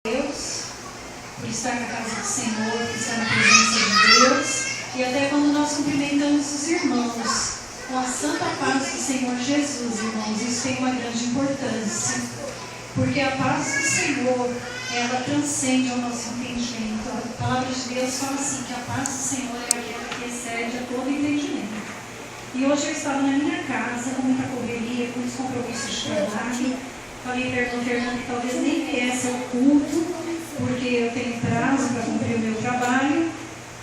Deus, por estar na casa do Senhor, por estar na presença de Deus, e até quando nós cumprimentamos os irmãos com a santa paz do Senhor Jesus, irmãos, isso tem uma grande importância, porque a paz do Senhor, ela transcende ao nosso entendimento. A palavra de Deus fala assim, que a paz do Senhor é aquela que excede a todo entendimento. E hoje eu estava na minha casa, com muita correria, com os compromissos de trabalho. Falei para a irmã Fernanda que talvez nem viesse ao culto, porque eu tenho prazo para cumprir o meu trabalho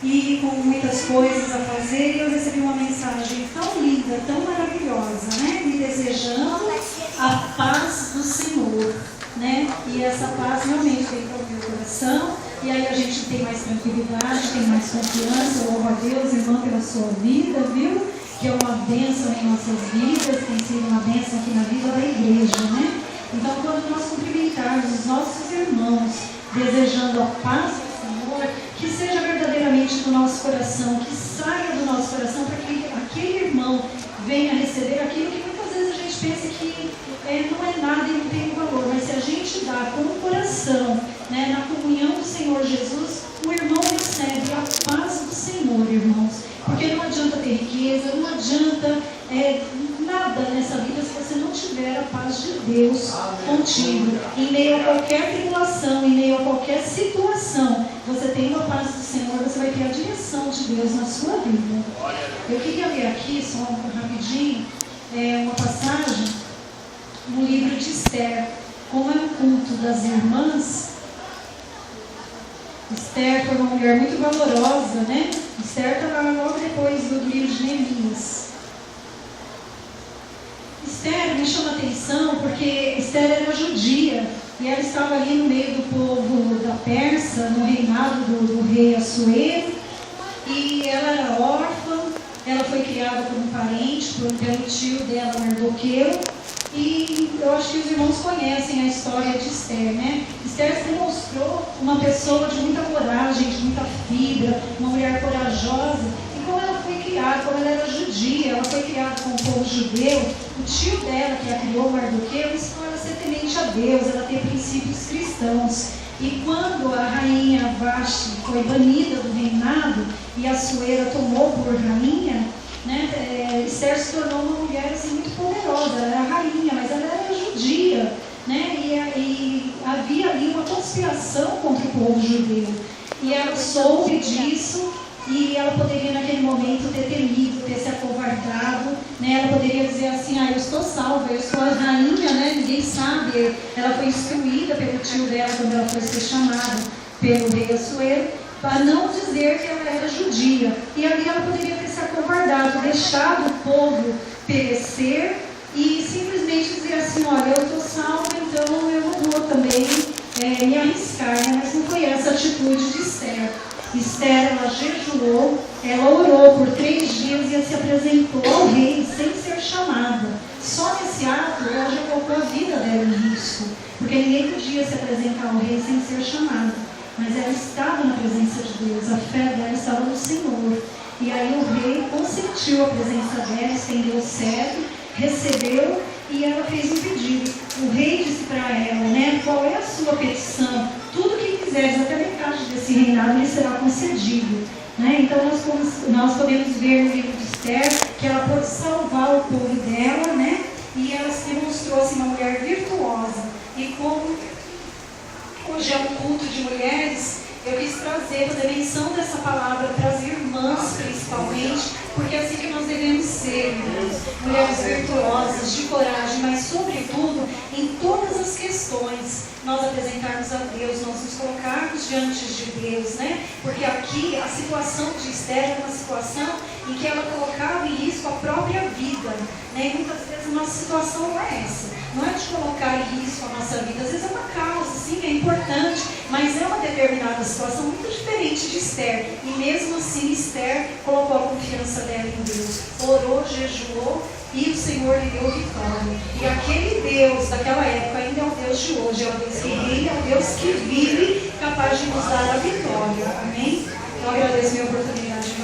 e com muitas coisas a fazer. E eu recebi uma mensagem tão linda, tão maravilhosa, né? Me desejando a paz do Senhor, né? E essa paz realmente vem para o meu coração. E aí a gente tem mais tranquilidade, tem mais confiança. Eu louvo a Deus, irmã, pela sua vida, viu? Que é uma bênção em nossas vidas, tem sido uma bênção aqui na vida da igreja, né? Então, quando nós cumprimentarmos os nossos irmãos, desejando a paz do Senhor, que seja verdadeiramente do nosso coração, que saia do nosso coração, para que aquele irmão venha receber aquilo que muitas vezes a gente pensa que não é nada e não tem valor, mas se a gente dá com o coração, né, na comunhão do Senhor Jesus, o irmão recebe a paz do Senhor, irmãos. Porque não adianta ter riqueza, não adianta nada nessa vida se você não tiver a paz de Deus contigo. Em meio a qualquer tribulação, em meio a qualquer situação, você tem uma paz do Senhor, você vai ter a direção de Deus na sua vida. Eu queria ler aqui, só rapidinho, uma passagem no livro de Esther. Como é um culto das irmãs, Esther foi uma mulher muito valorosa, né? Esther estava logo depois do livro de Neemias. Esther me chama a atenção porque Esther era judia e ela estava ali no meio do povo da Pérsia, no reinado do rei Assuero, e ela era órfã, ela foi criada por um parente, pelo tio dela, Mardoqueu. E eu acho que os irmãos conhecem a história de Esther, né? Esther se demonstrou uma pessoa de muita coragem, de muita fibra, uma mulher corajosa. E como ela foi criada, como ela era judia, ela foi criada com o povo judeu, o tio dela, que a criou, Mardoqueu, ensinou ela a ser temente a Deus, ela ter princípios cristãos. E quando a rainha Vashti foi banida do reinado e Assuero tomou por rainha, né, Esther se tornou uma mulher assim, muito poderosa. Ela era rainha, mas ela era judia, né, e havia ali uma conspiração contra o povo judeu. E ela soube disso e ela poderia naquele momento ter temido, ter se acovardado, né, ela poderia dizer assim, eu estou salva, eu sou a rainha, né, ninguém sabe. Ela foi instruída pelo tio dela quando ela foi ser chamada pelo rei Assuero, para não dizer que ela era judia. E ali ela poderia ter se acovardado, deixado o povo perecer e simplesmente dizer assim, olha, eu estou salva, então eu não vou também me arriscar, né? Mas não foi essa a atitude de Esther. Esther, ela jejuou, ela orou por 3 dias e se apresentou ao rei sem ser chamada. Só nesse ato ela já colocou a vida dela em risco, porque ninguém podia se apresentar ao rei sem ser chamada. Mas ela estava na presença de Deus, a fé dela estava no Senhor. E aí o rei consentiu a presença dela, estendeu o cetro, recebeu e ela fez um pedido. O rei disse para ela, né, qual é a sua petição? Tudo que quiseres, até metade desse reinado, lhe será concedido. Né? Então nós podemos ver no livro de Esther que ela pôde salvar o povo dela, né? E ela se demonstrou assim, uma mulher virtuosa. E como hoje é um culto de mulheres, eu quis trazer a dimensão dessa palavra para as irmãs principalmente, porque é assim que nós devemos ser, irmãs, mulheres virtuosas, de coragem, mas sobretudo em todas as questões nós apresentarmos a Deus, nós nos colocarmos diante de Deus, né? Porque aqui a situação de Esther é uma situação em que ela colocava em risco a própria vida, né? E muitas vezes a nossa situação não é essa, não é de colocar em risco a nossa vida, às vezes é uma causa, sim, é importante, mas é uma determinada situação muito diferente de Esther, e mesmo assim Esther colocou a confiança dela em Deus, orou, jejuou, e o Senhor lhe deu vitória. E aquele Deus daquela época ainda é o Deus de hoje, é o Deus que reina, é o Deus que vive, capaz de nos dar a vitória. Amém? Então eu agradeço a minha oportunidade de